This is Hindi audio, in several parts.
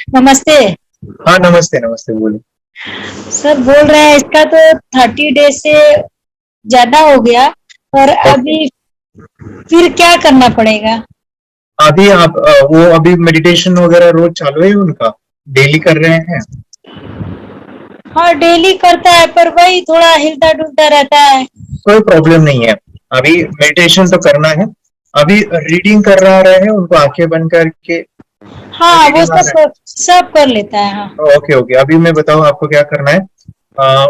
नमस्ते। हाँ, नमस्ते, नमस्ते, बोलिए। सर बोल रहे हैं इसका तो 30 डेज से ज्यादा हो गया और ओके। अभी फिर क्या करना पड़ेगा? अभी आप वो अभी मेडिटेशन वगैरह रोज चालू है उनका? डेली कर रहे हैं? हाँ डेली करता है पर वही थोड़ा हिलता डुलता रहता है। कोई प्रॉब्लम नहीं है। अभी मेडिटेशन तो करना है। अभी रीडिंग कर रहा रहे उनको आंखें बंद करके। हाँ वो रीडिंग आ रहा सब सब कर लेता है हाँ। है? ओके, ओके, अभी मैं बताऊँ आपको क्या करना है।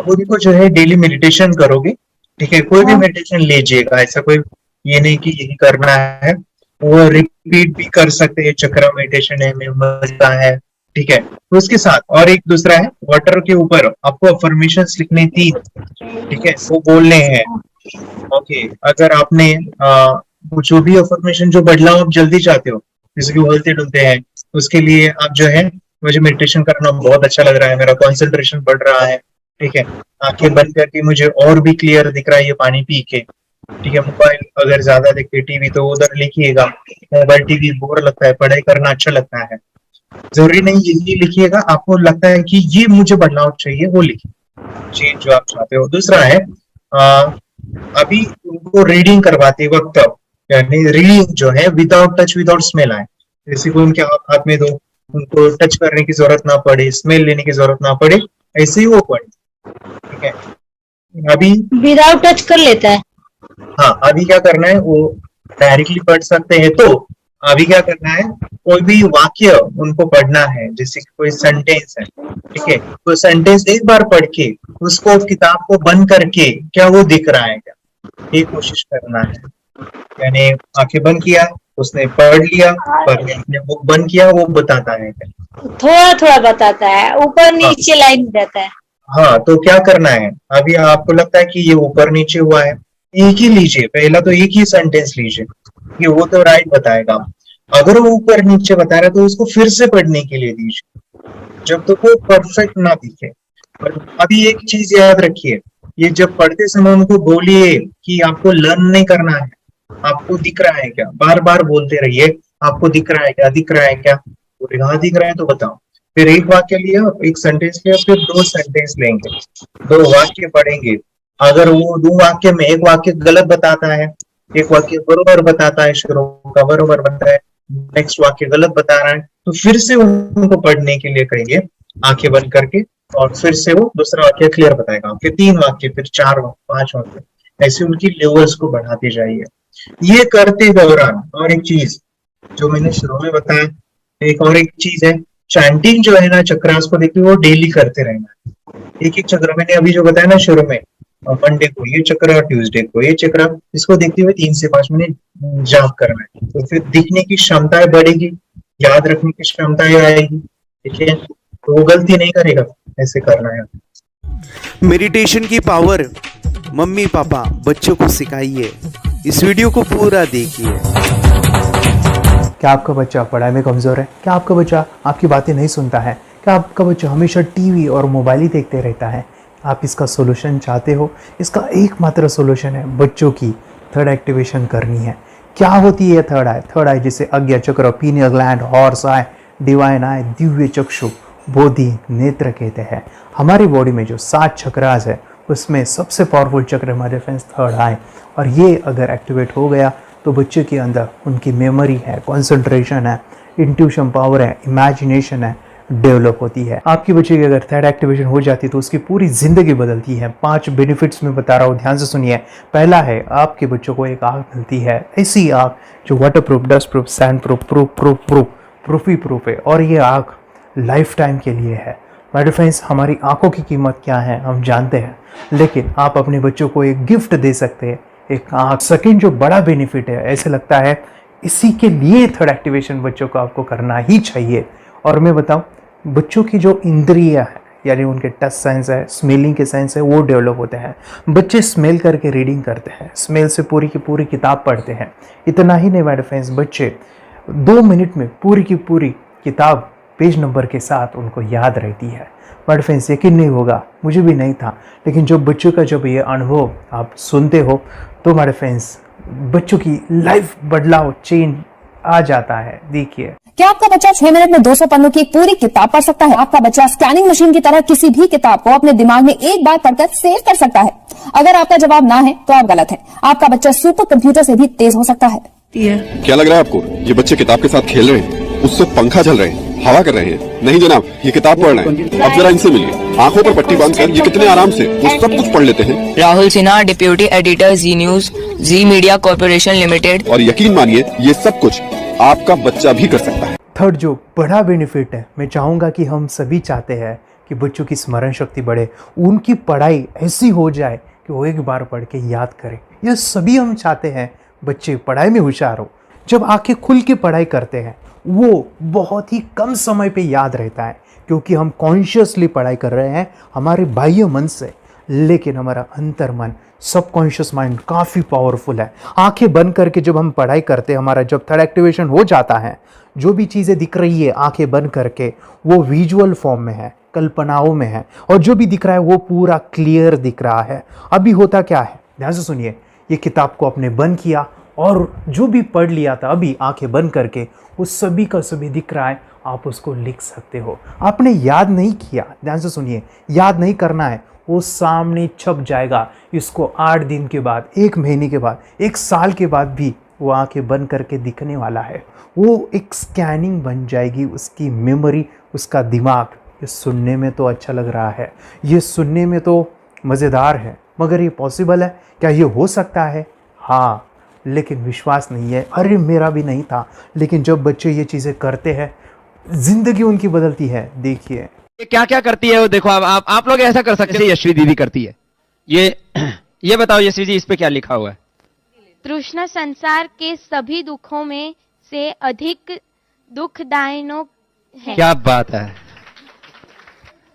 उनको जो है डेली मेडिटेशन करोगे। ठीक है, कोई भी हाँ मेडिटेशन लीजिएगा, ऐसा कोई ये नहीं कि यही करना है। वो रिपीट भी कर सकते हैं, चक्र मेडिटेशन है, मजा है। ठीक है, तो उसके साथ और एक दूसरा है, वाटर के ऊपर आपको अफर्मेशंस लिखने 3। ठीक है, वो बोलने हैं। ओके, अगर आपने वो जो भी अफर्मेशन जो बदलाव आप जल्दी चाहते हो, जैसे कि बोलते डुलते हैं, उसके लिए आप जो है, मुझे मेडिटेशन करना बहुत अच्छा लग रहा है, मेरा कंसंट्रेशन बढ़ रहा है। ठीक है, आंखें बंद करके मुझे और भी क्लियर दिख रहा है ये पानी पी के। ठीक है, मोबाइल अगर ज्यादा देखते टीवी तो उधर लिखिएगा। मोबाइल टीवी बोर लगता है, पढ़ाई करना अच्छा लगता है। जरूरी नहीं यही लिखिएगा, आपको लगता है कि ये मुझे बदलाव चाहिए वो लिखिए, चेंज जो आप चाहते हो। दूसरा है, अभी उनको रीडिंग करवाते वक्त, यानी रीडिंग जो है विदाउट टच विदाउट स्मेल आए, जैसे कि उनके हाथ में दो, उनको टच करने की जरूरत ना पड़े, स्मेल लेने की जरूरत ना पड़े, ऐसे ही वो पढ़े। ठीक है, अभी विदाउट टच कर लेता है। हाँ, अभी क्या करना है, वो डायरेक्टली पढ़ सकते हैं तो अभी क्या करना है, कोई भी वाक्य उनको पढ़ना है, जैसे कि कोई सेंटेंस है। ठीक है, तो सेंटेंस एक बार पढ़ के उसको किताब को बंद करके क्या वो दिख रहा है क्या, ये कोशिश करना है। यानी आंखें बंद किया, उसने पढ़ लिया, पर अपने बुक बंद किया, वो बताता है क्या। थोड़ा थोड़ा बताता है, ऊपर हाँ, नीचे लाइन रहता है। हाँ, तो क्या करना है, अभी आपको लगता है कि ये ऊपर नीचे हुआ है, एक ही लीजिए, पहला तो एक ही सेंटेंस लीजिए कि वो तो राइट बताएगा। अगर वो ऊपर नीचे बता रहा है तो उसको फिर से पढ़ने के लिए दीजिए, जब तक वो परफेक्ट ना दिखे। पर अभी एक चीज याद रखिए, ये जब पढ़ते समय उनको बोलिए कि आपको लर्न नहीं करना है, आपको दिख रहा है क्या, बार बार बोलते रहिए, आपको दिख रहा है क्या, दिख रहा है क्या। बोले हाँ दिख रहा है तो बताओ। फिर एक वाक्य लिया, एक सेंटेंस लिया, फिर दो सेंटेंस लेंगे, दो वाक्य पढ़ेंगे। अगर वो दो वाक्य में एक वाक्य गलत बताता है, एक वाक्य बरोबर बताता है, शुरू का बरोबर बताता है, नेक्स्ट वाक्य गलत बता रहा है, तो फिर से उनको पढ़ने के लिए कहेंगे आंखें बंद करके, और फिर से वो दूसरा वाक्य क्लियर बताएगा, फिर 3 वाक्य, फिर 4 5 वाक्य, ऐसे उनकी लेवल्स को बढ़ाते जाइए। ये करते दौरान और एक चीज जो मैंने शुरू में बताया, एक और एक चीज है, चैंटिंग जो है ना चक्रास को देखते हुए वो डेली करते रहना है। एक एक चक्र मैंने अभी जो बताया ना शुरू में, मंडे को ये चक्र, ट्यूसडे को ये चक्र, इसको देखते हुए 3 से 5 मिनट जाप करना है, तो फिर दिखने की क्षमताएं बढ़ेगी, याद रखने की क्षमताएं आएगी। ठीक है, तो वो गलती नहीं करेगा, ऐसे करना है। मेडिटेशन की पावर मम्मी पापा बच्चों को सिखाइए। इस वीडियो को पूरा देखिए। क्या आपका बच्चा पढ़ाई में कमज़ोर है? क्या आपका बच्चा आपकी बातें नहीं सुनता है? क्या आपका बच्चा हमेशा टीवी और मोबाइल ही देखते रहता है? आप इसका सोल्यूशन चाहते हो? इसका एकमात्र सोल्यूशन है बच्चों की थर्ड एक्टिवेशन करनी है। क्या होती है थर्ड आई? थर्ड आई जिसे Ajna chakra, pineal gland, Horus eye, divine eye, दिव्य चक्षु, बोधि नेत्र कहते हैं। हमारी बॉडी में जो 7 चक्रास है उसमें सबसे पावरफुल चक्र हमारे फ्रेंड्स थर्ड आई, और ये अगर एक्टिवेट हो गया तो बच्चे के अंदर उनकी मेमोरी है, कंसंट्रेशन है, इंट्यूशन पावर है, इमेजिनेशन है, डेवलप होती है। आपके बच्चे की अगर थर्ड एक्टिवेशन हो जाती है तो उसकी पूरी ज़िंदगी बदलती है। 5 बेनिफिट्स में बता रहा हूँ, ध्यान से सुनिए। पहला है, आपके बच्चों को एक आँख मिलती है, ऐसी आँख जो water proof, dust proof, sand proof, proof ही प्रूफ है, और ये आँख लाइफ टाइम के लिए है। माय फ्रेंड्स, हमारी आंखों की कीमत क्या है हम जानते हैं, लेकिन आप अपने बच्चों को एक गिफ्ट दे सकते हैं, एक आँख। सेकेंड जो बड़ा बेनिफिट है, ऐसे लगता है इसी के लिए थर्ड एक्टिवेशन बच्चों को आपको करना ही चाहिए। और मैं बताऊं, बच्चों की जो इंद्रियां है, यानी उनके टच सेंस है, स्मेलिंग के सेंस है, वो डेवलप होते हैं। बच्चे स्मेल करके रीडिंग करते हैं, स्मेल से पूरी की पूरी किताब पढ़ते हैं। इतना ही नहीं माय फ्रेंड्स, बच्चे 2 मिनट में पूरी की पूरी किताब पेज नंबर के साथ उनको याद रहती है। बट फ्रेंड्स, यकीन नहीं होगा, मुझे भी नहीं था, लेकिन जो बच्चों का जब ये अनुभव आप सुनते हो तो हमारे फ्रेंड्स, बच्चों की लाइफ बदलाव चेंज आ जाता है। देखिए, क्या आपका बच्चा 6 मिनट में 200 पन्नों की एक पूरी किताब पढ़ सकता है? आपका बच्चा स्कैनिंग मशीन की तरह किसी भी किताब को अपने दिमाग में एक बार पढ़कर सेव कर सकता है? अगर आपका जवाब ना है तो आप गलत हैं। आपका बच्चा सुपर कंप्यूटर से भी तेज हो सकता है। क्या लग रहा है आपको ये बच्चे किताब के साथ खेल रहे हैं, उससे पंखा चल रहे हैं, हवा कर रहे हैं? नहीं जनाब, ये किताब पढ़ रहे हैं। अब जरा इनसे मिलिए, आंखों पर पट्टी बांधकर ये कितने आराम से वो सब कुछ पढ़ लेते हैं। राहुल सिन्हा, डिप्यूटी एडिटर, जी न्यूज, जी मीडिया कॉर्पोरेशन लिमिटेड। और यकीन मानिए ये सब कुछ आपका बच्चा भी कर सकता है। थर्ड जो बड़ा बेनिफिट है, मैं चाहूँगा कि हम सभी चाहते हैं कि बच्चों की स्मरण शक्ति बढ़े, उनकी पढ़ाई ऐसी हो जाए कि वो एक बार पढ़ के याद करें। यह सभी हम चाहते हैं बच्चे पढ़ाई में होशियार हो। जब आंखें खुल के पढ़ाई करते हैं वो बहुत ही कम समय पे याद रहता है, क्योंकि हम कॉन्शियसली पढ़ाई कर रहे हैं हमारे बाह्य मन से, लेकिन हमारा अंतर्मन, सबकॉन्शियस माइंड काफ़ी पावरफुल है। आंखें बंद करके जब हम पढ़ाई करते हैं, हमारा जब थर्ड एक्टिवेशन हो जाता है, जो भी चीज़ें दिख रही है आंखें बंद करके वो विजुअल फॉर्म में है, कल्पनाओं में है, और जो भी दिख रहा है वो पूरा क्लियर दिख रहा है। अभी होता क्या है, ध्यान से सुनिए, ये किताब को आपने बंद किया और जो भी पढ़ लिया था अभी आंखें बंद करके वो सभी का सभी दिख रहा है, आप उसको लिख सकते हो। आपने याद नहीं किया, ध्यान से सुनिए, याद नहीं करना है, वो सामने छप जाएगा। इसको 8 दिन के बाद, 1 महीने के बाद, 1 साल के बाद भी वो आंखें बंद करके दिखने वाला है। वो एक स्कैनिंग बन जाएगी, उसकी मेमोरी, उसका दिमाग। ये सुनने में तो अच्छा लग रहा है, ये सुनने में तो मज़ेदार है, मगर ये पॉसिबल है क्या? ये हो सकता है, हाँ, लेकिन विश्वास नहीं है। अरे मेरा भी नहीं था, लेकिन जब बच्चे ये चीज़ें करते हैं जिंदगी उनकी बदलती है। देखिए ये क्या क्या करती है वो देखो। अब आप लोग ऐसा कर सकते हैं, यशवी दीदी करती है। ये बताओ यशवी जी, इस पे क्या लिखा हुआ है? तृष्णा संसार के सभी दुखों में से अधिक दुखदायक है। क्या बात है,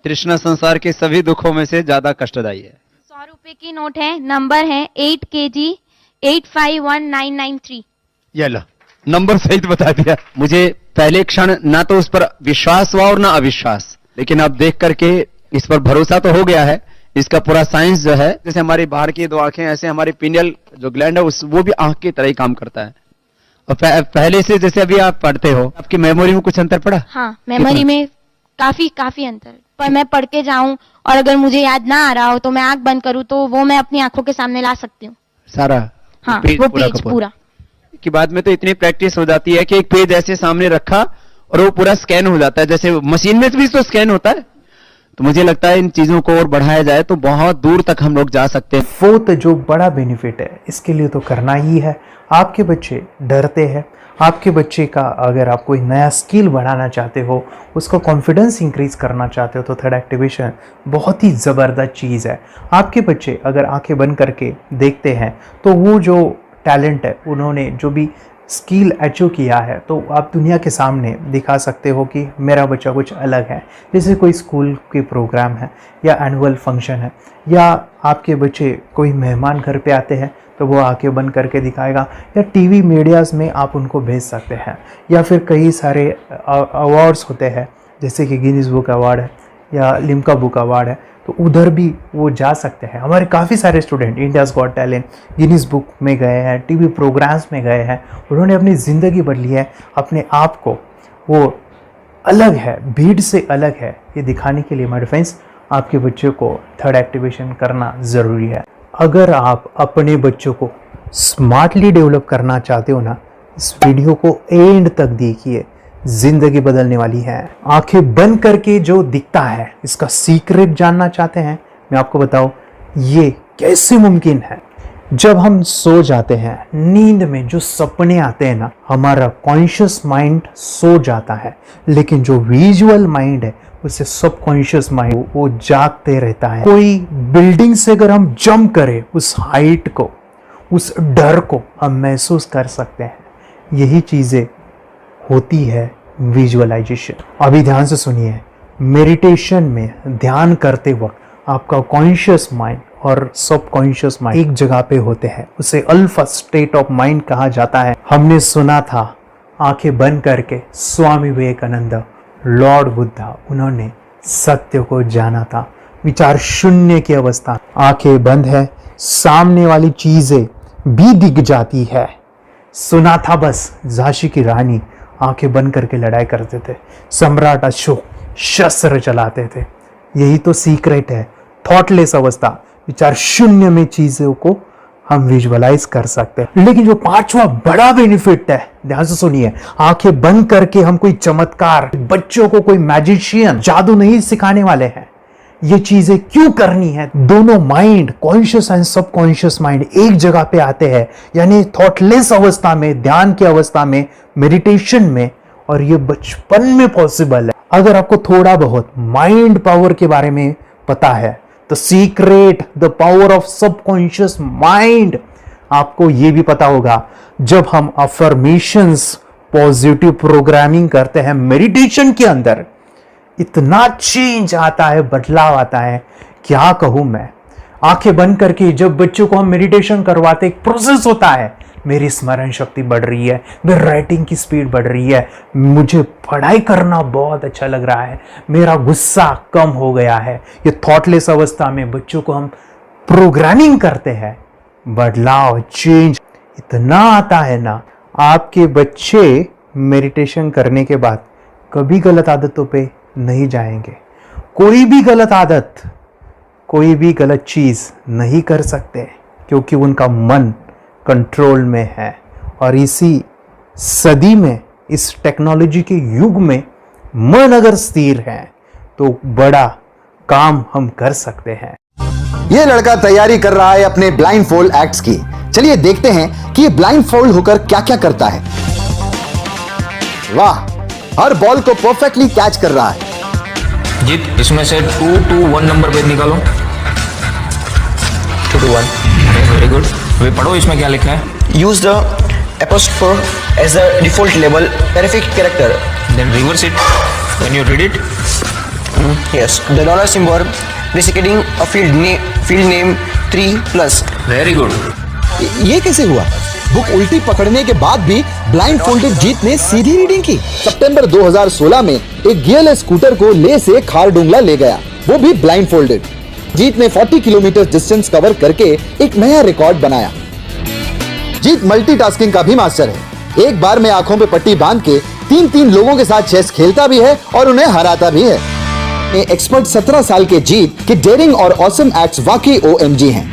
तृष्णा संसार के सभी दुखों में से ज्यादा कष्टदायी है। 100 रुपए की नोट है, नंबर है 8 kg 851993। ये लो, नंबर सहित बता दिया। मुझे पहले क्षण ना तो उस पर विश्वास हुआ और ना अविश्वास, लेकिन अब देख करके इस पर भरोसा तो हो गया है। इसका पूरा साइंस जो है, जैसे हमारी बाहर की 2 आंखें, ऐसे हमारी पिनियल जो ग्लैंड है वो भी आंख की तरह ही काम करता है। और पहले से जैसे अभी आप पढ़ते हो, आपकी मेमोरी में कुछ अंतर पड़ा? हाँ, मेमोरी में काफी अंतर। पर मैं पढ़ के जाऊं और अगर मुझे याद ना आ रहा हो तो मैं आंख बंद करूं तो वो मैं अपनी आंखों के सामने ला सकती हूँ सारा। हाँ, वो पेज पूरा की बाद में तो इतनी प्रैक्टिस हो जाती है कि एक पेज ऐसे सामने रखा और वो पूरा स्कैन हो जाता है, जैसे मशीन में भी तो स्कैन होता है। तो मुझे लगता है इन चीजों को और बढ़ाया जाए तो बहुत दूर तक हम लोग जा सकते हैं। फोर्थ जो बड़ा बेनिफिट है, इसके लिए तो करना ही है। आपके बच्चे डरते हैं, आपके बच्चे का अगर आप कोई नया स्किल बढ़ाना चाहते हो, उसका कॉन्फिडेंस इंक्रीज करना चाहते हो, तो थर्ड एक्टिवेशन बहुत ही ज़बरदस्त चीज़ है। आपके बच्चे अगर आंखें बंद करके देखते हैं तो वो जो टैलेंट है, उन्होंने जो भी स्किल अचीव किया है, तो आप दुनिया के सामने दिखा सकते हो कि मेरा बच्चा कुछ अलग है। जैसे कोई स्कूल के प्रोग्राम है या एनुअल फंक्शन है, या आपके बच्चे कोई मेहमान घर पे आते हैं तो वो आंखें बंद करके दिखाएगा, या टीवी मीडियाज़ में आप उनको भेज सकते हैं, या फिर कई सारे अवार्ड्स होते हैं जैसे कि गिनीज बुक अवार्ड है या लिम्का बुक अवार्ड है, तो उधर भी वो जा सकते हैं। हमारे काफ़ी सारे student India's got talent, Guinness book में गए हैं, टीवी प्रोग्राम्स में गए हैं, उन्होंने अपनी ज़िंदगी बदली है, अपने आप को वो अलग है, भीड़ से अलग है, ये दिखाने के लिए माय फ्रेंड्स आपके बच्चों को थर्ड एक्टिवेशन करना ज़रूरी है। अगर आप अपने बच्चों को स्मार्टली डेवलप करना चाहते हो ना, इस वीडियो को एंड तक देखिए, जिंदगी बदलने वाली है। आंखें बंद करके जो दिखता है, इसका सीक्रेट जानना चाहते हैं, मैं आपको बताऊं ये कैसे मुमकिन है। जब हम सो जाते हैं, नींद में जो सपने आते हैं ना, हमारा कॉन्शियस माइंड सो जाता है, लेकिन जो विजुअल माइंड है, उससे सबकॉन्शियस माइंड वो जागते रहता है। कोई बिल्डिंग से अगर हम जंप करें, उस हाइट को, उस डर को हम महसूस कर सकते हैं। यही चीज़ें होती है विजुअलाइजेशन। अभी ध्यान से सुनिए, मेडिटेशन में ध्यान करते वक्त आपका कॉन्शियस माइंड और सबकॉन्शियस माइंड एक जगह पे होते हैं, उसे अल्फा स्टेट ऑफ माइंड कहा जाता है। हमने सुना था आंखें बंद करके स्वामी विवेकानंद, लॉर्ड बुद्धा, उन्होंने सत्य को जाना था। विचार शून्य की अवस्था, आंखें बंद है, सामने वाली चीजें भी दिख जाती है, सुना था बस झांसी की रानी आंखें बंद करके लड़ाई करते थे, सम्राट अशोक शस्त्र चलाते थे। यही तो सीक्रेट है, थॉटलेस अवस्था, विचार शून्य में चीजों को हम विजुअलाइज कर सकते हैं। लेकिन जो पांचवा बड़ा बेनिफिट है, ध्यान से सुनिए, आंखें बंद करके हम कोई चमत्कार, बच्चों को कोई मैजिशियन जादू नहीं सिखाने वाले हैं। ये चीजें क्यों करनी है? दोनों mind, conscious and subconscious mind एक जगह पे आते हैं, यानी थॉटलेस अवस्था में, ध्यान की अवस्था में, मेडिटेशन में, और ये बचपन में पॉसिबल है। अगर आपको थोड़ा बहुत माइंड पावर के बारे में पता है, the secret, the power of subconscious mind, आपको ये भी पता होगा जब हम अफर्मेशंस, पॉजिटिव प्रोग्रामिंग करते हैं मेडिटेशन के अंदर, इतना चेंज आता है, बदलाव आता है, क्या कहूं मैं। आंखें बंद करके जब बच्चों को हम मेडिटेशन करवाते, एक प्रोसेस होता है, मेरी स्मरण शक्ति बढ़ रही है, मेरी राइटिंग की स्पीड बढ़ रही है, मुझे पढ़ाई करना बहुत अच्छा लग रहा है, मेरा गुस्सा कम हो गया है। ये थॉटलेस अवस्था में बच्चों को हम प्रोग्रामिंग करते हैं, बदलाव, चेंज इतना आता है ना। आपके बच्चे मेडिटेशन करने के बाद कभी गलत आदतों पे नहीं जाएंगे, कोई भी गलत आदत, कोई भी गलत चीज नहीं कर सकते, क्योंकि उनका मन कंट्रोल में है। और इसी सदी में, इस टेक्नोलॉजी के युग में, मन अगर स्थिर है तो बड़ा काम हम कर सकते हैं। ये लड़का तैयारी कर रहा है अपने ब्लाइंड फोल्ड एक्ट्स की। चलिए देखते हैं कि ये ब्लाइंड फोल्ड होकर क्या क्या करता है। वाह, हर बॉल को परफेक्टली कैच कर रहा है। जीत, इसमें से 2 to 1 नंबर भेद निकालो। 2 to 1, वेरी गुड। वे पढ़ो, इसमें क्या लिखा है? Use the apostrophe as the default label terrific character. Then reverse it when you read it. Yes, the dollar symbol designating a field name 3+. Very good. ये कैसे हुआ? बुक उल्टी पकड़ने के बाद भी ब्लाइंड फोल्डेड जीत ने सीधी रीडिंग की। सितंबर 2016 में एक गियरलेस स्कूटर को ले से खारडुंगला ले गया, वो भी ब्लाइंड फोल्डेड। जीत ने 40 किलोमीटर डिस्टेंस कवर करके एक नया रिकॉर्ड बनाया। जीत मल्टीटास्किंग का भी मास्टर है। एक बार में आंखों पे पट्टी बांध के 3-3 लोगों के साथ चेस खेलता भी है और उन्हें हराता भी है। एक्सपर्ट 17 साल के जीत के डेयरिंग और ऑसम एक्ट्स वाकई OMG हैं।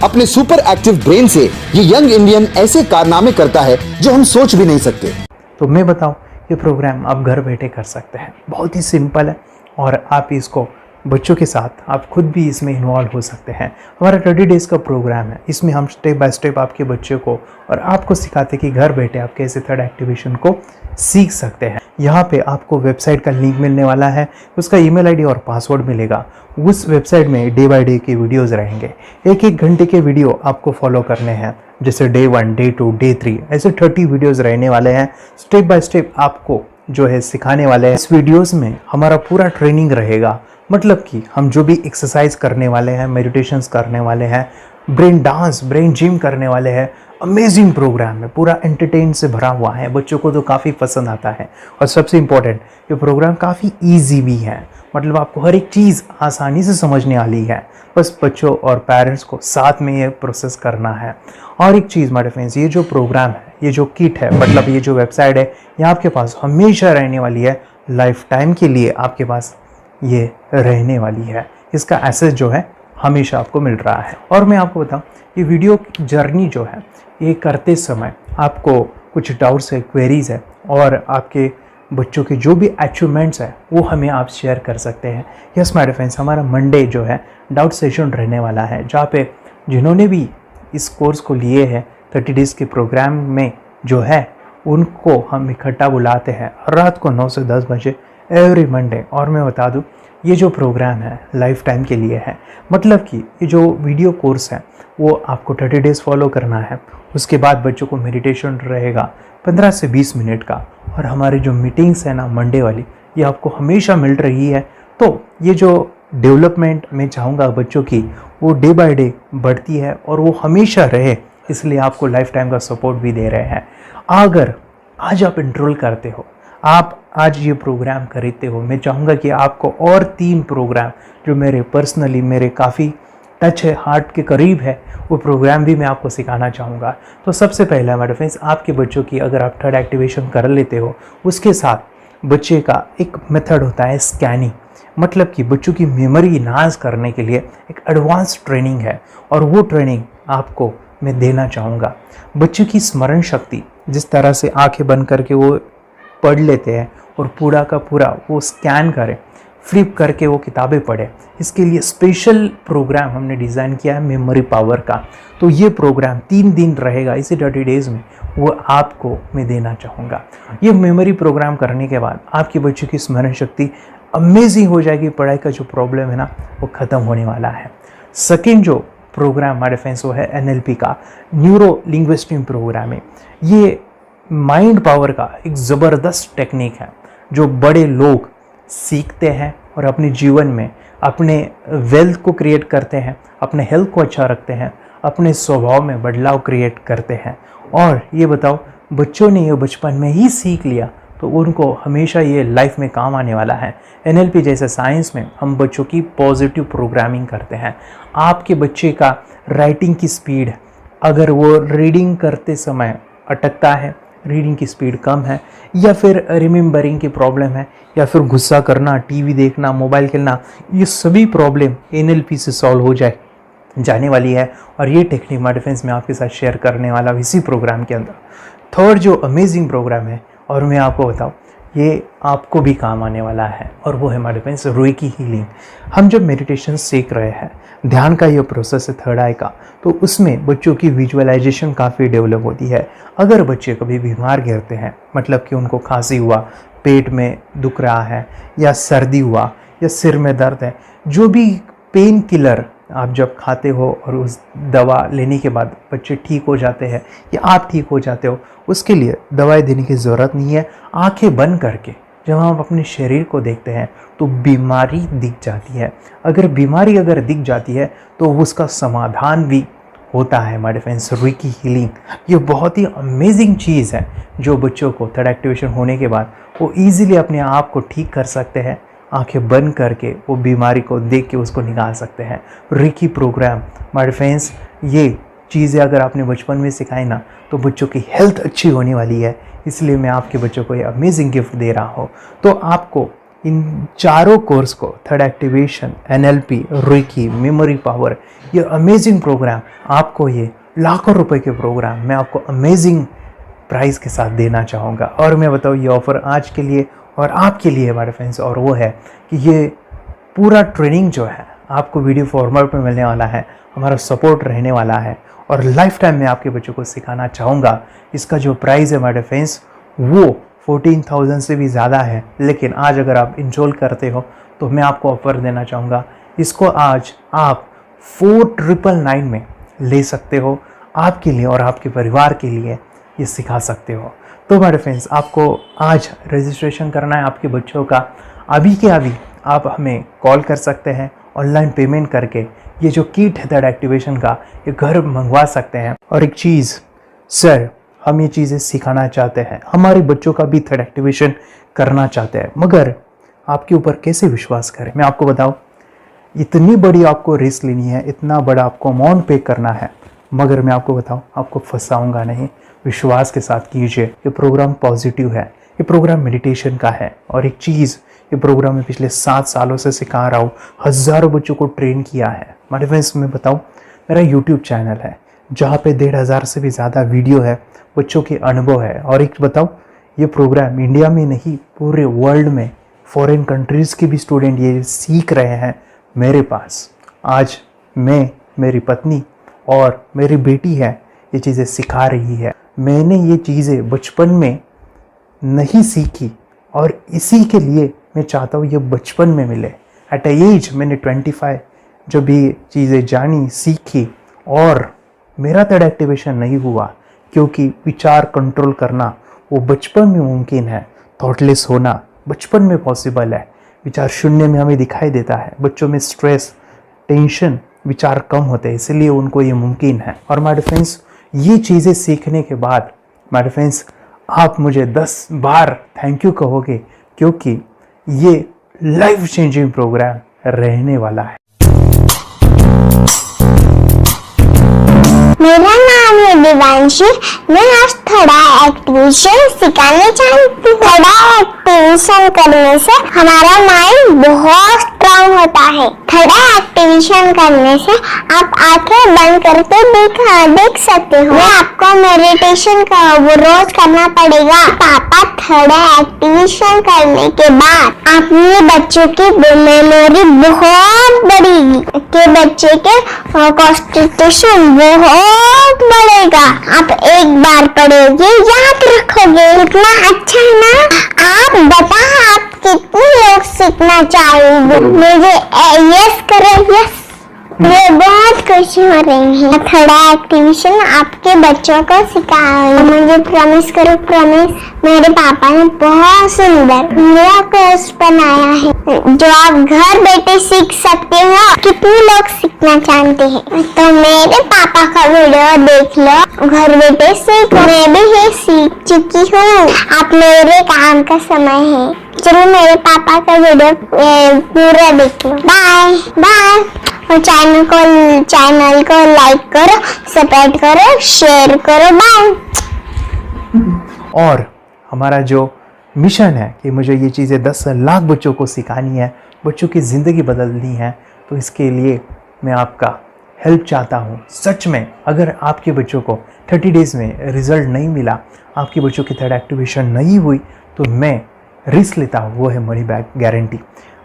अपने सुपर एक्टिव ब्रेन से ये यंग इंडियन ऐसे कारनामे करता है जो हम सोच भी नहीं सकते। तो मैं बताऊं, ये प्रोग्राम आप घर बैठे कर सकते हैं, बहुत ही सिंपल है, और आप इसको बच्चों के साथ आप खुद भी इसमें इन्वॉल्व हो सकते हैं। हमारा 30 डेज़ का प्रोग्राम है, इसमें हम स्टेप बाय स्टेप आपके बच्चे को और आपको सिखाते हैं कि घर बैठे आप कैसे थर्ड एक्टिवेशन को सीख सकते हैं। यहाँ पे आपको वेबसाइट का लिंक मिलने वाला है, उसका ईमेल आईडी और पासवर्ड मिलेगा। उस वेबसाइट में डे बाय डे के वीडियोज़ रहेंगे, 1-1 घंटे के वीडियो आपको फॉलो करने हैं, जैसे डे 1, डे 2, डे 3, ऐसे 30 वीडियोज़ रहने वाले हैं। स्टेप बाय स्टेप आपको जो है सिखाने वाले हैं। इस वीडियोज़ में हमारा पूरा ट्रेनिंग रहेगा, मतलब कि हम जो भी एक्सरसाइज करने वाले हैं, मेडिटेशंस करने वाले हैं, ब्रेन डांस, ब्रेन जिम करने वाले हैं। अमेजिंग प्रोग्राम है, पूरा एंटरटेन से भरा हुआ है, बच्चों को तो काफ़ी पसंद आता है। और सबसे इम्पोर्टेंट, ये प्रोग्राम काफ़ी ईजी भी है, मतलब आपको हर एक चीज़ आसानी से समझने वाली है। बस बच्चों और पेरेंट्स को साथ में ये प्रोसेस करना है। और एक चीज़ माय फ्रेंड्स, ये जो प्रोग्राम है, ये जो किट है, मतलब ये जो वेबसाइट है, ये आपके पास हमेशा रहने वाली है, लाइफ टाइम के लिए आपके पास ये रहने वाली है। इसका एक्सेस जो है हमेशा आपको मिल रहा है। और मैं आपको बताऊं, ये वीडियो जर्नी जो है, ये करते समय आपको कुछ डाउट्स है, क्वेरीज है, और आपके बच्चों के जो भी अचीवमेंट्स है वो हमें आप शेयर कर सकते हैं। यस माय फ्रेंड्स, हमारा मंडे जो है डाउट सेशन रहने वाला है, जहाँ पे जिन्होंने भी इस कोर्स को लिए हैं 30 डेज़ के प्रोग्राम में जो है, उनको हम इकट्ठा बुलाते हैं रात को 9 से 10 बजे एवरी मंडे। और मैं बता दूं, ये जो प्रोग्राम है लाइफ टाइम के लिए है, मतलब कि ये जो वीडियो कोर्स है वो आपको 30 डेज़ फॉलो करना है। उसके बाद बच्चों को मेडिटेशन रहेगा 15 से 20 मिनट का, और हमारी जो मीटिंग्स है ना मंडे वाली, ये आपको हमेशा मिल रही है। तो ये जो डेवलपमेंट मैं चाहूँगा बच्चों की, वो डे बाय डे बढ़ती है और वो हमेशा रहे, इसलिए आपको लाइफ टाइम का सपोर्ट भी दे रहे हैं। अगर आज आप एनरोल करते हो, आप आज ये प्रोग्राम खरीदते हो, मैं चाहूँगा कि आपको और 3 प्रोग्राम जो मेरे पर्सनली मेरे काफ़ी टच है, हार्ट के करीब है, वो प्रोग्राम भी मैं आपको सिखाना चाहूँगा। तो सबसे पहला मेरे फ्रेंड्स, आपके बच्चों की अगर आप थर्ड एक्टिवेशन कर लेते हो, उसके साथ बच्चे का एक मेथड होता है स्कैनिंग। मतलब कि बच्चों की मेमोरी इन्हांस करने के लिए एक एडवांस ट्रेनिंग है, और वो ट्रेनिंग आपको मैं देना चाहूँगा। बच्चों की स्मरण शक्ति, जिस तरह से आंखें बंद करके वो पढ़ लेते हैं और पूरा का पूरा वो स्कैन करें, फ्लिप करके वो किताबें पढ़े, इसके लिए स्पेशल प्रोग्राम हमने डिज़ाइन किया है मेमोरी पावर का। तो ये प्रोग्राम 3 दिन रहेगा, इसी 30 डेज़ में वो आपको मैं देना चाहूँगा। ये मेमोरी प्रोग्राम करने के बाद आपके बच्चों की स्मरण शक्ति अमेजिंग हो जाएगी। पढ़ाई का जो प्रॉब्लम है ना, वो ख़त्म होने वाला है। सेकेंड जो प्रोग्राम हमारे फ्रेंड्स वो है NLP का, न्यूरो लिंग्विस्टिक प्रोग्राम है। ये माइंड पावर का एक ज़बरदस्त टेक्निक है जो बड़े लोग सीखते हैं और अपने जीवन में अपने वेल्थ को क्रिएट करते हैं, अपने हेल्थ को अच्छा रखते हैं, अपने स्वभाव में बदलाव क्रिएट करते हैं। और ये बताओ, बच्चों ने ये बचपन में ही सीख लिया तो उनको हमेशा ये लाइफ में काम आने वाला है। NLP जैसे साइंस में हम बच्चों की पॉजिटिव प्रोग्रामिंग करते हैं। आपके बच्चे का राइटिंग की स्पीड, अगर वो रीडिंग करते समय अटकता है, रीडिंग की स्पीड कम है, या फिर रिमेंबरिंग की प्रॉब्लम है, या फिर गुस्सा करना, टीवी देखना, मोबाइल खेलना, ये सभी प्रॉब्लम NLP से सॉल्व हो जाने वाली है। और ये टेक्निक हमारे फ्रेंड्स मैं आपके साथ शेयर करने वाला हूँ इसी प्रोग्राम के अंदर। थर्ड जो अमेजिंग प्रोग्राम है, और मैं आपको बताऊँ, ये आपको भी काम आने वाला है, और वो है हमारे फ्रेंड्स रेकी हीलिंग। हम जब मेडिटेशन सीख रहे हैं, ध्यान का ये प्रोसेस है थर्ड आई का, तो उसमें बच्चों की विजुअलाइजेशन काफ़ी डेवलप होती है। अगर बच्चे कभी बीमार गिरते हैं, मतलब कि उनको खांसी हुआ, पेट में दुख रहा है, या सर्दी हुआ, या सिर में दर्द है, जो भी पेन किलर आप जब खाते हो और उस दवा लेने के बाद बच्चे ठीक हो जाते हैं या आप ठीक हो जाते हो, उसके लिए दवाई देने की ज़रूरत नहीं है। आंखें बंद करके जब हम अपने शरीर को देखते हैं तो बीमारी दिख जाती है। अगर बीमारी दिख जाती है तो उसका समाधान भी होता है हमारे फ्रेंड्स। रेकी हीलिंग ये बहुत ही अमेजिंग चीज़ है जो बच्चों को थर्ड एक्टिवेशन होने के बाद वो ईजिली अपने आप को ठीक कर सकते हैं। आंखें बंद करके वो बीमारी को देख के उसको निकाल सकते हैं। रेकी प्रोग्राम हमारे फ्रेंड्स, ये चीज़ें अगर आपने बचपन में सिखाई ना तो बच्चों की हेल्थ अच्छी होने वाली है। इसलिए मैं आपके बच्चों को ये अमेजिंग गिफ्ट दे रहा हूँ। तो आपको इन चारों कोर्स को, third activation, NLP, reiki, memory power, ये अमेजिंग प्रोग्राम, आपको ये लाखों रुपए के प्रोग्राम मैं आपको अमेजिंग प्राइस के साथ देना चाहूँगा। और मैं बताऊँ, ये ऑफ़र आज के लिए और आपके लिए हमारे फ्रेंड्स, और वो है कि ये पूरा ट्रेनिंग जो है आपको वीडियो फॉर्मेट में मिलने वाला है, हमारा सपोर्ट रहने वाला है, और लाइफ टाइम में आपके बच्चों को सिखाना चाहूँगा। इसका जो प्राइस है हमारे फ्रेंड्स वो 14,000 से भी ज़्यादा है, लेकिन आज अगर आप इनरोल करते हो तो मैं आपको ऑफ़र देना चाहूँगा। इसको आज आप 4,999 में ले सकते हो। आपके लिए और आपके परिवार के लिए ये सिखा सकते हो। तो हमारे फ्रेंड्स, आपको आज रजिस्ट्रेशन करना है आपके बच्चों का। अभी के अभी आप हमें कॉल कर सकते हैं, ऑनलाइन पेमेंट करके ये जो किट है थर्ड एक्टिवेशन का, ये घर मंगवा सकते हैं। और एक चीज़ सर, हम ये चीज़ें सिखाना चाहते हैं, हमारे बच्चों का भी थर्ड एक्टिवेशन करना चाहते हैं, मगर आपके ऊपर कैसे विश्वास करें? मैं आपको बताऊं, इतनी बड़ी आपको रिस्क लेनी है, इतना बड़ा आपको अमाउंट पे करना है, मगर मैं आपको बताऊं, आपको फंसाऊंगा नहीं। विश्वास के साथ कीजिए। ये प्रोग्राम पॉजिटिव है, ये प्रोग्राम मेडिटेशन का है। और एक चीज़, ये प्रोग्राम में पिछले 7 सालों से सिखा रहा हूँ, हज़ारों बच्चों को ट्रेन किया है। हमारे फ्रेंड्स, मैं बताऊँ, मेरा यूट्यूब चैनल है जहाँ पे 1,500 से भी ज़्यादा वीडियो है, बच्चों के अनुभव है। और एक बताऊँ, ये प्रोग्राम इंडिया में नहीं, पूरे वर्ल्ड में फॉरेन कंट्रीज़ के भी स्टूडेंट ये सीख रहे हैं मेरे पास। आज मैं, मेरी पत्नी और मेरी बेटी है, ये चीज़ें सिखा रही है। मैंने ये चीज़ें बचपन में नहीं सीखी और इसी के लिए मैं चाहता हूँ ये बचपन में मिले। एट अ एज मैंने 25 जब ये चीज़ें जानी, सीखी, और मेरा थर्ड एक्टिवेशन नहीं हुआ क्योंकि विचार कंट्रोल करना वो बचपन में मुमकिन है। थॉटलेस होना बचपन में पॉसिबल है। विचार शून्य में हमें दिखाई देता है। बच्चों में स्ट्रेस, टेंशन, विचार कम होते हैं, इसलिए उनको ये मुमकिन है। और माय फ्रेंड्स, ये चीज़ें सीखने के बाद माय फ्रेंड्स, आप मुझे 10 बार थैंक यू कहोगे, क्योंकि ये लाइफ चेंजिंग प्रोग्राम रहने वाला है। मेरा नाम है दिवांशी। मैं आज थोड़ा एक्टिवेशन सिखाना चाहती हूँ। थोड़ा एक्टिवेशन करने से हमारा माइंड बहुत स्ट्रांग होता है। थोड़ा एक्टिवेशन करने से आप आंखें बंद करके देख सकते हो। मैं आपको मेडिटेशन का वो रोज करना पड़ेगा। पापा थोड़ा एक्टिवेशन करने के बाद अपने बच्चों की मेमोरी बहुत बढ़ेगी, के बच्चे के कॉन्सेंट्रेशन बहुत बढ़ेगा। आप एक बार पढ़ोगे याद रखोगे, इतना अच्छा है ना। आप बताओ आप कितने लोग सीखना चाहोगे? मुझे यस करो, यस। मैं बहुत खुशी हो रही है। थोड़ा एक्टिवेशन आपके बच्चों को सिखाओ। मुझे प्रॉमिस करो, प्रॉमिस। मेरे पापा ने बहुत सुंदर मेरा कोर्स बनाया है जो आप घर बैठे सीख सकते हो। कितने लोग सीखना चाहते हैं तो मेरे पापा का वीडियो देख लो, घर बैठे सीखो। मैं भी ये सीख चुकी हूँ। आप मेरे काम का समय है। चलो मेरे पापा का वीडियो पूरा देख लो। Bye bye. और चैनल को लाइक करो, सब्सक्राइब करो, शेयर करो। बाय। और हमारा जो मिशन है कि मुझे ये चीज़ें 10 लाख बच्चों को सिखानी है, बच्चों की ज़िंदगी बदलनी है, तो इसके लिए मैं आपका हेल्प चाहता हूँ। सच में अगर आपके बच्चों को 30 डेज़ में रिज़ल्ट नहीं मिला, आपके बच्चों की थर्ड एक्टिवेशन नहीं हुई, तो मैं रिस्क लेता हूँ, वो है मनी बैक गारंटी।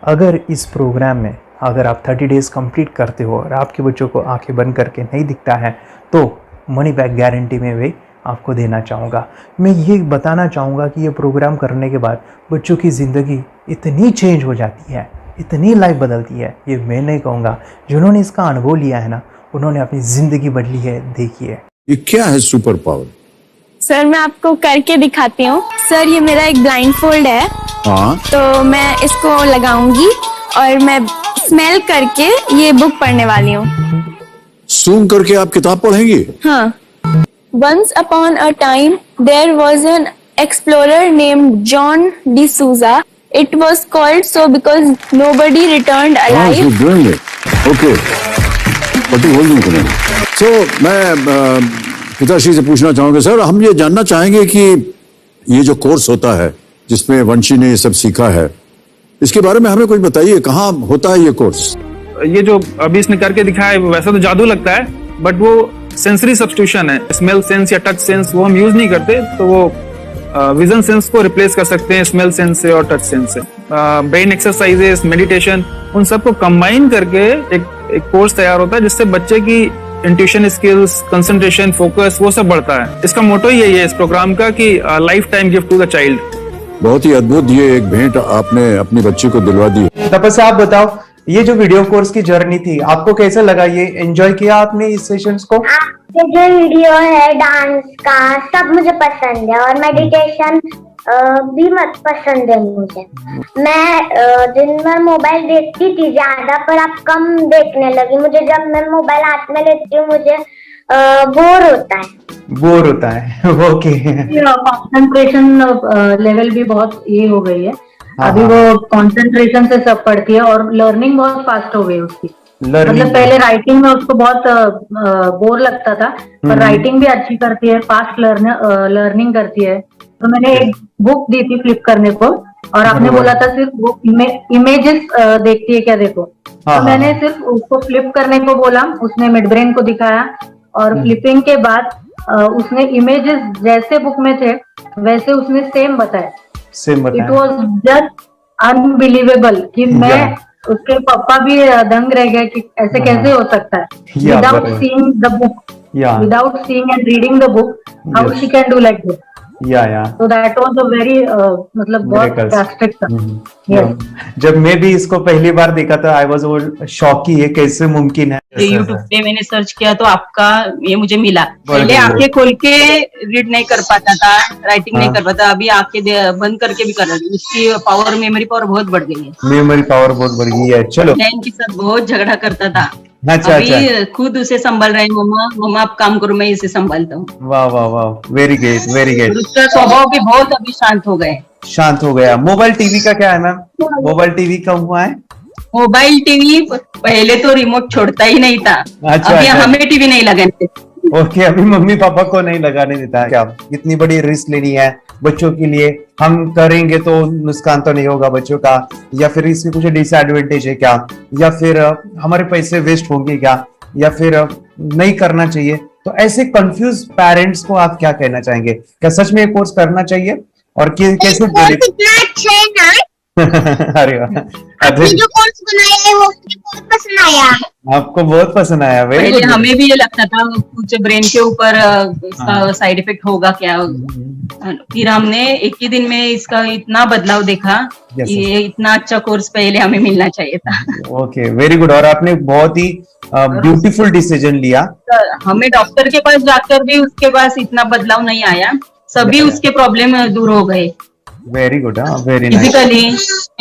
अगर इस प्रोग्राम में अगर आप 30 डेज़ कंप्लीट करते हो और आपके बच्चों को आंखें बंद करके नहीं दिखता है, तो मनी बैक गारंटी में भी आपको देना चाहूँगा। मैं ये बताना चाहूँगा कि ये प्रोग्राम करने के बाद बच्चों की ज़िंदगी इतनी चेंज हो जाती है, इतनी लाइफ बदलती है, ये मैं नहीं कहूँगा। जिन्होंने इसका अनुभव लिया है ना, उन्होंने अपनी ज़िंदगी बदली है। देखिए ये क्या है सुपर पावर? सर मैं आपको करके दिखाती हूँ। सर ये मेरा एक ब्लाइंड फोल्ड है। हाँ। तो मैं इसको लगाऊंगी और मैं स्मेल करके ये बुक पढ़ने वाली हूँ। सूंघ करके आप किताब पढ़ेंगी? हाँ। Once upon a time, there was an explorer named John D'Souza. It was called so because nobody returned alive. you're doing it. Okay. पट्टी खोल दूँ तुम्हें। So मैं पिताश्री से पूछना चाहूँगा, सर हम ये जानना चाहेंगे कि ये जो कोर्स होता है जिसमें वंशी ने ये सब सीखा है, इसके बारे में हमें कुछ बताइए। कहाँ होता है ये कोर्स? ये जो अभी इसने करके दिखाया है वैसा तो जादू लगता है, बट वो सेंसरी सब्स्टिट्यूशन है। स्मेल सेंस या टच सेंस वो हम यूज नहीं करते, तो वो विजन सेंस को रिप्लेस कर सकते हैं स्मेल सेंस से और टच सेंस से। ब्रेन एक्सरसाइजेस, मेडिटेशन, उन सबको कंबाइन करके एक कोर्स तैयार होता है जिससे बच्चे की इंट्यूशन स्किल्स, कंसंट्रेशन, फोकस वो सब बढ़ता है। इसका मोटो ही यही है इस प्रोग्राम का कि life time gift to the child. बहुत ही अद्भुत ये एक भेंट आपने अपनी बच्ची को दिलवा दी। तपस्या आप बताओ, ये जो वीडियो कोर्स की जर्नी थी आपको कैसा लगा? ये एंजॉय किया आपने इस सेशंस को? आपके जो वीडियो है डांस का सब मुझे पसंद है और मेडिटेशन भी मत पसंद है मुझे। मैं दिन भर मोबाइल देखती थी ज्यादा, पर अब कम देखने लगी। मुझे जब मैं मोबाइल हाथ में लेती हूँ मुझे बोर होता है। ओके। कंसंट्रेशन लेवल भी बहुत ये हो गई है। अभी वो कंसंट्रेशन से सब पढ़ती है और लर्निंग बहुत फास्ट हो गई उसकी। मतलब पहले राइटिंग में उसको बहुत बोर लगता था, पर राइटिंग भी अच्छी करती है, फास्ट लर्निंग करती है। तो मैंने एक बुक दी थी फ्लिप करने को और आपने बोला था सिर्फ वो इमेजेस देखती है क्या, देखो। तो मैंने सिर्फ उसको फ्लिप करने को बोला, उसने मिड ब्रेन को दिखाया और फ्लिपिंग के बाद उसने इमेजेस जैसे बुक में थे वैसे उसने सेम बताया। इट वॉज जस्ट अनबिलीवेबल कि मैं उसके पापा भी दंग रह गए कि ऐसे कैसे हो सकता है। Without seeing the book, without seeing and reading the book, how she can do like this. So that was a very मतलब बहुत ड्रास्टिक था। जब मैं भी इसको पहली बार देखा था आई वाज शॉक कि ये कैसे मुमकिन है। यूट्यूब पे मैंने सर्च किया तो आपका ये मुझे मिला। पहले आंखें खोल के रीड नहीं कर पाता था, राइटिंग नहीं कर पाता, अभी आंखें बंद करके भी कर रही हूँ। उसकी पावर, मेमोरी पावर बहुत बढ़ गई है। मेमोरी पावर बहुत बढ़ गई है। चलो, बहन के साथ बहुत झगड़ा करता था, अच्छा, अभी खुद उसे संभाल रहे हैं। मम्मा आप काम करो, मैं इसे संभालता हूँ। वाह वाह वाह, वेरी ग्रेट वेरी ग्रेट। उसका स्वभाव भी बहुत अभी शांत हो गया। मोबाइल टीवी का क्या है मैम? मोबाइल टीवी कब हुआ है? मोबाइल टीवी पहले तो रिमोट छोड़ता ही नहीं था। अच्छा, अभी अच्छा। हमें टीवी नहीं लगाने देते। ओके, अभी मम्मी पापा को नहीं लगाने देता है। क्या इतनी बड़ी रिस्क लेनी है बच्चों के लिए, हम करेंगे तो नुकसान तो नहीं होगा बच्चों का, या फिर इसकी कुछ डिसएडवांटेज है क्या, या फिर हमारे पैसे वेस्ट होंगे क्या, या फिर नहीं करना चाहिए? तो ऐसे कंफ्यूज पेरेंट्स को आप क्या कहना चाहेंगे? क्या सच में ये कोर्स करना चाहिए और कैसे कितना अच्छा है ना। अरे वाह, आपने जो कोर्स बनाया है वो मुझे बहुत पसंद आया। आपको बहुत पसंद आया। वेरी पहले गुड। हमें भी ये लगता था कुछ ब्रेन के ऊपर इसका साइड इफेक्ट होगा क्या, फिर हमने एक ही दिन में इसका इतना बदलाव देखा। Yes, ये इतना अच्छा कोर्स पहले हमें मिलना चाहिए था। Okay, very good. और आपने बहुत ही ब्यूटीफुल डिसीजन लिया। हमें डॉक्टर के पास जाकर भी उसके पास इतना बदलाव नहीं आया, सभी उसके प्रॉब्लम दूर हो गए, very good. Very nice. Physically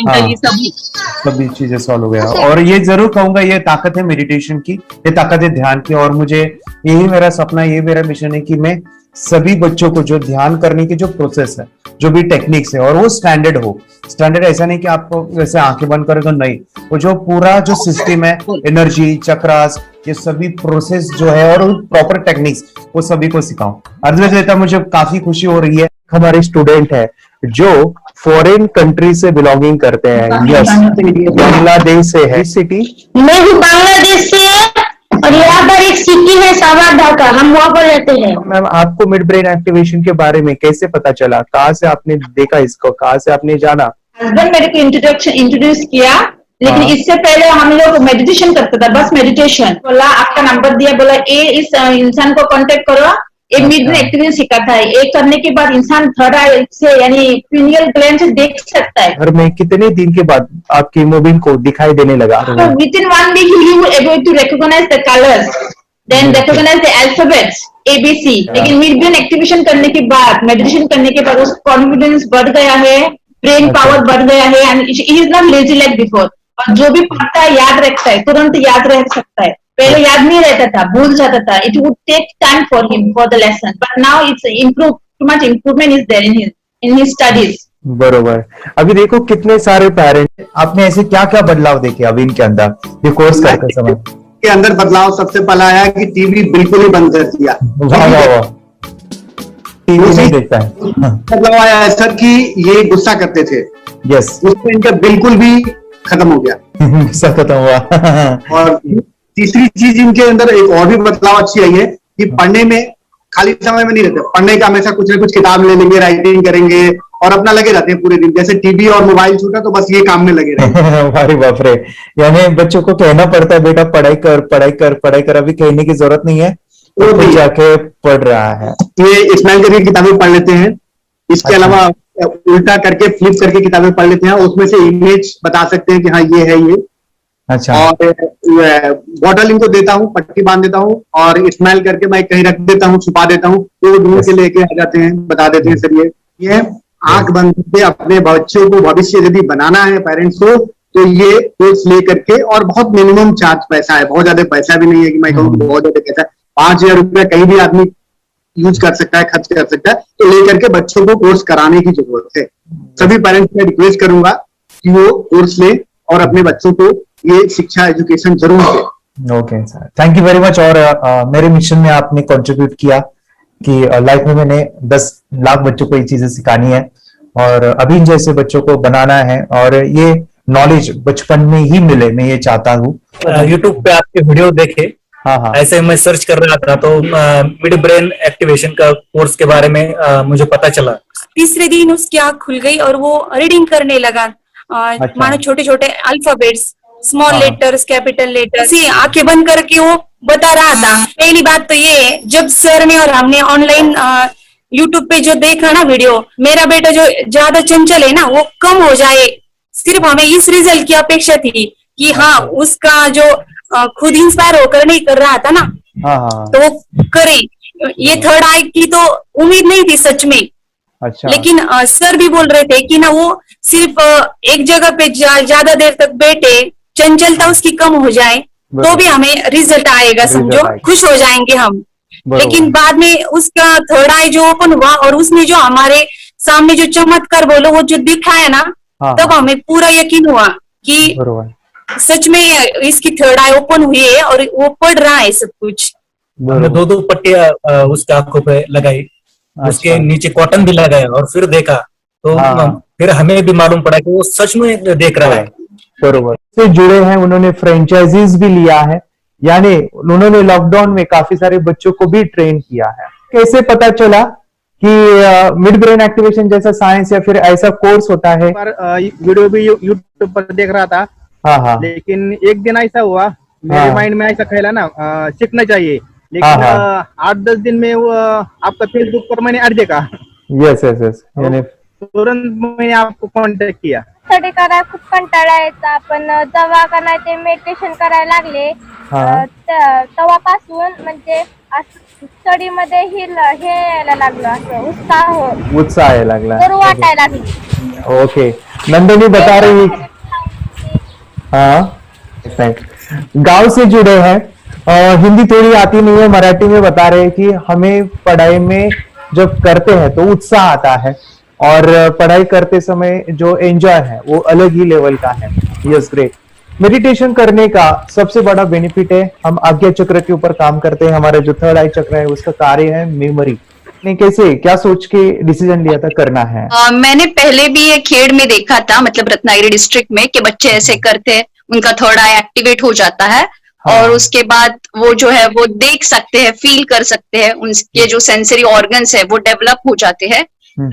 mentally सभी चीजें सॉल्व हो गया। और ये जरूर कहूंगा, ये ताकत है मेडिटेशन की, ये ताकत है ध्यान की। और मुझे यही मेरा सपना, ये मेरा मिशन है कि मैं सभी बच्चों को जो ध्यान करने की जो प्रोसेस है, जो भी टेक्निक्स है, और वो स्टैंडर्ड हो। स्टैंडर्ड ऐसा नहीं कि आपको वैसे आंखें बंद करेगा, नहीं, वो जो पूरा जो सिस्टम है, एनर्जी चक्रास, ये सभी प्रोसेस जो है और प्रॉपर टेक्निक्स, वो सभी को सिखाऊं। अर्जुन, मुझे काफी खुशी हो रही है। हमारे स्टूडेंट है जो फॉरेन कंट्री से बिलोंगिंग करते हैं। यस, बांग्लादेश से है। सिटी मैं भी बांग्लादेश से और यहाँ पर एक सिटी है सावारढाका, हम वहाँ पर रहते हैं। मैम, आपको मिड ब्रेन एक्टिवेशन के बारे में कैसे पता चला? कहाँ से आपने देखा इसको, कहाँ से आपने जाना? हस्बैंड मेरे को इंट्रोड्यूस किया, लेकिन इससे पहले हम लोग मेडिटेशन करते थे, बस मेडिटेशन। बोला आपका नंबर दिया, बोला ये इस इंसान को कांटेक्ट करो, ये मिड ब्रेन एक्टिवेशन सिखाता है। ये करने के बाद इंसान थर्ड आई से यानी पिनियल ग्लैंड से देख सकता है। घर में कितने दिन के बाद आपकी हीमोग्लोबिन को दिखाई देने लगा? So within 1 week you will able to recognize the colors, then recognize the alphabets ABC। लेकिन मिड ब्रेन एक्टिवेशन करने के बाद, मेडिटेशन करने के बाद उसका कॉन्फिडेंस बढ़ गया है, ब्रेन पावर बढ़ गया है, and he is not lazy like before. और जो भी पढ़ता है याद रखता है, तुरंत याद रह सकता है। पहले याद नहीं रहता था, भूल जाता था। It would take time for him for the lesson, but now it's improve, too much improvement is there in his studies. बरोबर। अभी देखो कितने सारे पेरेंट्स, आपने ऐसे क्या क्या बदलाव देखे अभी इनके अंदर ये कोर्स करते समय? के अंदर बदलाव सबसे पहला आया कि टीवी बिल्कुल ही बंद कर दिया। वाह वाह वाह, टीवी नहीं देखता है। बदलाव आया है सर कि ये गुस्सा करते थे। यस, उसमें इनका बिल्कुल भी खत्म हो गया। गुस्सा खत्म हुआ। और तीसरी चीज इनके अंदर एक और भी बदलाव अच्छी आई है कि पढ़ने में खाली समय में नहीं रहते, पढ़ने का हमेशा कुछ ना कुछ किताब ले लेंगे, राइटिंग करेंगे और अपना लगे रहते हैं पूरे दिन। जैसे टीवी और मोबाइल छूटा तो बस ये काम में लगे रहते। अरे बाप रे, यानी बच्चों को कहना पड़ता है बेटा पढ़ाई कर, पढ़ाई कर, पढ़ाई कर। अभी कहने की जरूरत नहीं है, वो तो जाके पढ़ रहा है। ये स्माइल करके किताबें पढ़ लेते हैं। इसके अलावा उल्टा करके, फ्लिप करके किताबें पढ़ लेते हैं, उसमें से इमेज बता सकते हैं कि हाँ ये है ये। अच्छा। और बॉटल इनको देता हूँ, पट्टी बांध देता हूँ और स्माइल करके मैं कहीं रख देता हूँ, छुपा देता हूँ, तो ढूंढ के लेके आ जाते हैं, बता देते हैं सर ये आंख बंद करके अपने बच्चों को भविष्य यदि बनाना है पेरेंट्स को, तो ये कोर्स ले करके, और बहुत मिनिमम चार्ज पैसा है, बहुत ज्यादा पैसा भी नहीं है कि मैं कहूँ बहुत ज्यादा पैसा है। 5,000 रुपया कहीं भी आदमी यूज कर सकता है, खर्च कर सकता है। तो लेकर के बच्चों को कोर्स कराने की जरूरत है। सभी पेरेंट्स में रिक्वेस्ट करूंगा कि वो कोर्स ले और अपने बच्चों को ये शिक्षा एजुकेशन जरूर दे। Okay sir, thank you very much. और मेरे मिशन में आपने कंट्रीब्यूट किया कि लाइफ में मैंने 10 लाख बच्चों को ये चीजें सिखानी है और अभी जैसे बच्चों को बनाना है, और ये नॉलेज बचपन में ही मिले, मैं ये चाहता हूँ। यूट्यूब पे आपके वीडियो देखे, हाँ, ऐसे मैं सर्च कर रहा था तो मिड ब्रेन एक्टिवेशन का कोर्स के बारे में मुझे पता चला। तीसरे दिन उसकी आंख खुल गई और वो रीडिंग करने लगा। मानो छोटे छोटे alphabets, small letters, capital letters, आंखें बंद करके वो बता रहा था। पहली बात तो ये, जब सर ने और हमने ऑनलाइन यूट्यूब पे जो देखा ना वीडियो, मेरा बेटा जो ज्यादा चंचल है ना वो कम हो जाए, सिर्फ हमें इस रिजल्ट की अपेक्षा थी कि हाँ उसका जो खुद इंस्पायर होकर नहीं कर रहा था ना, तो वो करे। ये थर्ड आई की तो उम्मीद नहीं थी सच में। अच्छा। लेकिन सर भी बोल रहे थे कि ना वो सिर्फ एक जगह पे ज्यादा देर तक बैठे, चंचलता उसकी कम हो जाए तो भी हमें रिजल्ट आएगा, समझो खुश हो जाएंगे हम। लेकिन बाद में उसका थर्ड आई जो ओपन हुआ और उसने जो हमारे सामने जो चमत्कार बोलो वो जो दिखाया ना, तब हमें पूरा यकीन हुआ कि सच में इसकी थर्ड आई ओपन हुई है और वो पढ़ रहा है सब कुछ। हमने 2 पट्टियां उसके आंखों पे लगाई, उसके नीचे कॉटन भी लगाया और फिर देखा तो फिर हमें भी मालूम पड़ा कि वो सच में देख रहा है। बरोबर से जुड़े हैं, उन्होंने फ्रेंचाइजीज भी लिया है, यानी उन्होंने लॉकडाउन में काफी सारे बच्चों को भी ट्रेन किया है। कैसे पता चला कि मिड ब्रेन एक्टिवेशन जैसा साइंस या फिर ऐसा कोर्स होता है? वीडियो भी यूट्यूब पर देख रहा था। हाँ। लेकिन एक दिन ऐसा हुआ मेरे माइंड में ऐसा ख्याल है ना सीखना चाहिए, लेकिन 8-10 दिन में वो आपका फेसबुक पर मैंने ऐड देखा। यस यस यस, यानी तुरंत मैंने आपको कॉन्टॅक्ट किया। स्टडी करायला खूप कंटाळा यायचा, पण जेव्हा का नाही ते मेडिटेशन करायला लागले तेव्हापासून म्हणजे स्टडी मध्ये हे यायला लागलं, असं उत्साह यायला लागला, बरं वाटायला लागली। ओके, नंदिनी बता रही, हाँ गांव से जुड़े हैं, हिंदी थोड़ी आती नहीं है, मराठी में बता रहे हैं कि हमें पढ़ाई में जब करते हैं तो उत्साह आता है और पढ़ाई करते समय जो एंजॉय है वो अलग ही लेवल का है। Yes great. मेडिटेशन करने का सबसे बड़ा बेनिफिट है, हम आज्ञा चक्र के ऊपर काम करते हैं, हमारा जो थर्ड आई चक्र है उसका कार्य है मेमोरी। ने कैसे क्या सोच के डिसीजन लिया था करना है? मैंने पहले भी ये खेड़ में देखा था, मतलब रत्नागिरी डिस्ट्रिक्ट में, कि बच्चे ऐसे करते हैं, उनका थर्ड आई एक्टिवेट हो जाता है। और उसके बाद वो जो है वो देख सकते हैं, फील कर सकते हैं, उनके जो सेंसरी ऑर्गन्स है वो डेवलप हो जाते हैं।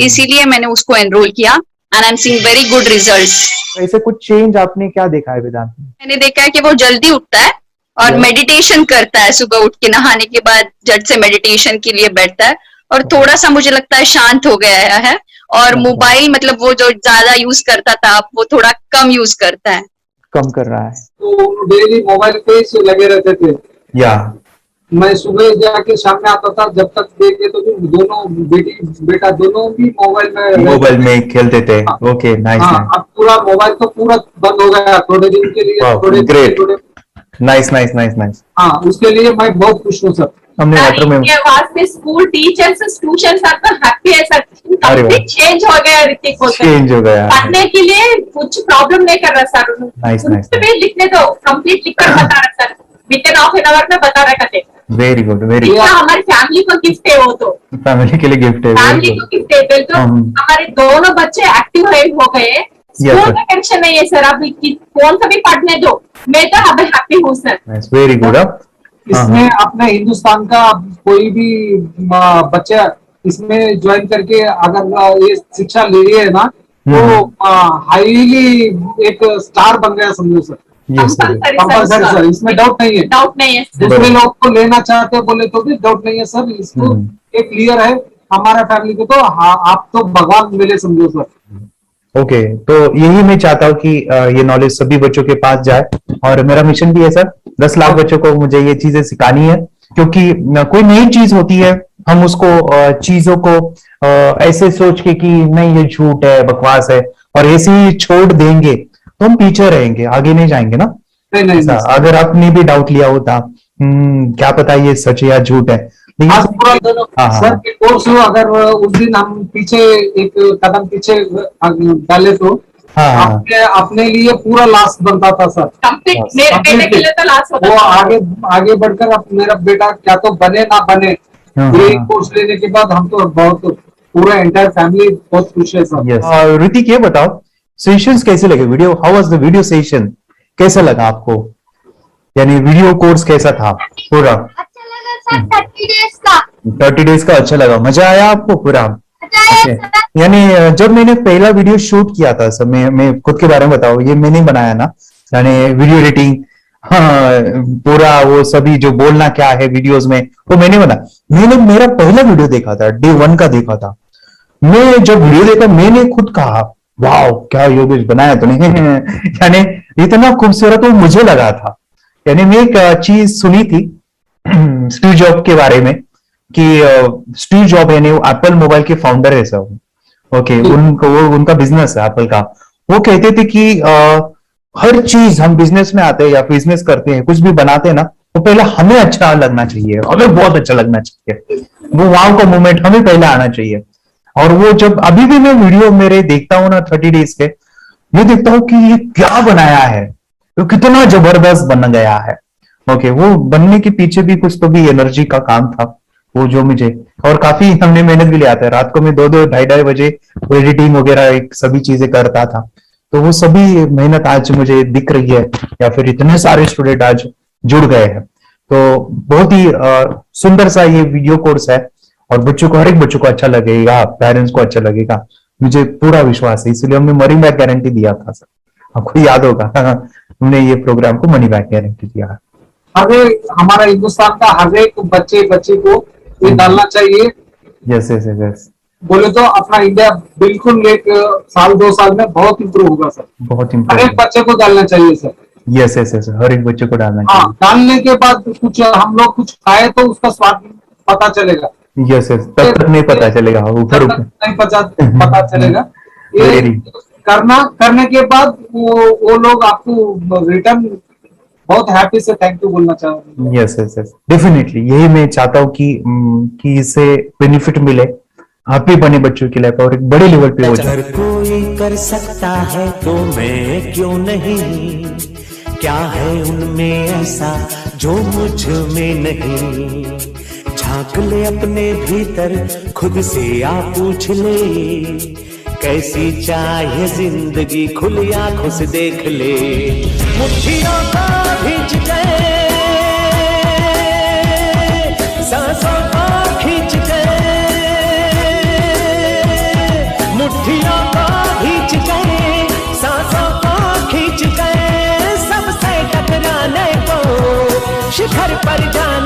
इसीलिए मैंने उसको एनरोल किया and I am seeing very good results. ऐसे कुछ चेंज आपने क्या देखा है वेदांत में? मैंने देखा है कि वो जल्दी उठता है और मेडिटेशन करता है, सुबह उठ के नहाने के बाद झट से मेडिटेशन के लिए बैठता है और थोड़ा सा मुझे लगता है शांत हो गया है। और मोबाइल मतलब वो जो ज्यादा यूज करता था वो थोड़ा कम यूज करता है, कम कर रहा है। तो डेली मोबाइल पे ही लगे रहते थे, या मैं सुबह जाके शाम में आता था, जब तक देखे तो दोनों बेटा दोनों भी मोबाइल में खेलते थे। Okay, nice. अब पूरा मोबाइल तो पूरा बंद हो गया थोड़े दिन के लिए। थोड़े नाइस नाइस नाइस नाइस। हाँ, उसके लिए मैं बहुत खुश हूँ सर। हमने वाटर में वास्ते स्कूल टीचर्स ट्यूशन सब हैप्पी है सर, कंप्लीट चेंज हो गया ऋतिक को, चेंज हो गया, पढ़ने के लिए कुछ प्रॉब्लम नहीं कर रहा सर। Nice nice. लिखने दो, कंप्लीट लिखकर बता रहा sir, with in half an hour में बता रहा करते। Very good, very good. हमारी फैमिली को गिफ्ट है, वो तो फैमिली के लिए गिफ्ट है, फैमिली को गिफ्ट है। तो हमारे दोनों बच्चे एक्टिव हो गए, स्कूल का टेंशन नहीं है सर, अभी कौन सा भी पढ़ने दो, मैं तो अभी हैप्पी हूँ सर। Very good. इसमें अपने हिंदुस्तान का कोई भी बच्चा इसमें ज्वाइन करके अगर ये शिक्षा ले है ना तो हाईली एक स्टार बन गया समझो सर। कंपल्सरी सर, इसमें डाउट नहीं है, डाउट नहीं है। दूसरे लोग को लेना चाहते हैं बोले तो भी डाउट नहीं है सर, इसको एक क्लियर है हमारा फैमिली को। तो आप तो भगवान मिले समझो सर। ओके, तो यही मैं चाहता हूँ कि ये नॉलेज सभी बच्चों के पास जाए और मेरा मिशन भी है सर, 10 लाख बच्चों को मुझे ये चीजें सिखानी है, क्योंकि कोई नई चीज होती है हम उसको चीजों को ऐसे सोच के कि नहीं ये झूठ है, बकवास है और ऐसे ही छोड़ देंगे तो हम पीछे रहेंगे, आगे नहीं जाएंगे ना। नहीं, अगर आपने भी डाउट लिया होता क्या पता ये सच है या झूठ है, सर के कोर्स हो, अगर उस दिन हम पीछे एक कदम पीछे डाले तो अपने लिए पूरा लास्ट बनता था सर। मेरे बेटे के लिए तो लास्ट होता था। वो आगे बढ़कर अब मेरा बेटा क्या तो बने ना बने, ये कोर्स लेने के बाद हम तो बहुत पूरा एंटायर फैमिली बहुत खुश है सर। ऋतिक ये बताओ सेशंस कैसे लगे, video how was the video session, कैसा लगा आपको, यानी वीडियो कोर्स कैसा था पूरा? 30 डेज का अच्छा लगा, मजा आया आपको पूरा? यानी जब मैंने पहला वीडियो शूट किया था सर, मैं खुद के बारे में बताओ, ये मैंने बनाया ना, यानी वीडियो एडिटिंग, पूरा वो सभी जो बोलना क्या है वीडियोस में वो मैंने बनाया। मैंने मेरा पहला वीडियो देखा था, डे 1 का देखा था, मैं जब वीडियो देखा मैंने खुद कहा वाह क्या योगेश बनाया तूने यानी इतना खूबसूरत वो मुझे लगा था। यानी मैं एक चीज सुनी थी स्टीव जॉब के बारे में कि स्टीव जॉब यानी वो एप्पल मोबाइल के फाउंडर है सब, ओके, उनका बिजनेस है एप्पल का। वो कहते थे कि हर चीज हम बिजनेस में आते हैं या बिजनेस करते हैं, कुछ भी बनाते हैं ना, तो पहले हमें अच्छा लगना चाहिए, हमें बहुत अच्छा लगना चाहिए, वो वाव का मोमेंट हमें पहले आना चाहिए। और वो जब अभी भी मैं वीडियो मेरे देखता हूँ ना 30 डेज के, ये देखता हूँ कि ये क्या बनाया है, तो कितना जबरदस्त बन गया है। ओके, वो बनने के पीछे भी कुछ तो भी एनर्जी का काम था वो, जो मुझे, और काफी हमने मेहनत भी लिया था। रात को मैं 2-2 ढाई बजे एडिटिंग वगैरह सब चीजें करता था। तो वो सभी मेहनत आज मुझे दिख रही है, या फिर इतने सारे स्टूडेंट आज जुड़ गए हैं। तो बहुत ही सुंदर सा ये वीडियो कोर्स है, और बच्चों को, हर एक बच्चों को अच्छा लगेगा, पेरेंट्स को अच्छा लगेगा, मुझे पूरा विश्वास है। इसलिए हमने मनी बैक गारंटी दिया था सर, आपको याद होगा हमने ये प्रोग्राम को मनी बैक गारंटी दिया। हमारा हिंदुस्तान का हर एक बच्चे को ये डालना चाहिए। यस यस यस, बोले तो अपना इंडिया बिल्कुल 1 साल 2 साल में बहुत इम्प्रूव होगा सर। बहुत हर इम्पोर्टेंट। एक बच्चे को डालना चाहिए सर। यस यस यस, हर एक बच्चे को डालना चाहिए। हाँ, डालने के बाद कुछ हम लोग कुछ खाए तो उसका स्वाद पता चलेगा। यस यस, तब तक नहीं पता चलेगा, ऊपर ऊपर नहीं पता चलेगा। ये करने के बाद वो लोग आपको रिटर्न बहुत हैप्पी से थैंक यू बोलना चाहूंगा। यस यस यस, डेफिनेटली यही मैं चाहता हूँ कि इससे बेनिफिट मिले, आप भी बने बच्चों के लिए और एक बड़े लेवल पे हो जाए। अगर कोई कर सकता है तो मैं क्यों नहीं, क्या है उनमें ऐसा जो मुझ में नहीं। झांक ले अपने भीतर, खुद से आ पूछ ले, कैसी चाहिए जिंदगी, खुली आंखों से देख ले। मुट्ठियों को खींच के, सांसों को खींच के, मुट्ठियों को खींच के, सांसों को खींच के, सबसे टकराने को शिखर पर जाना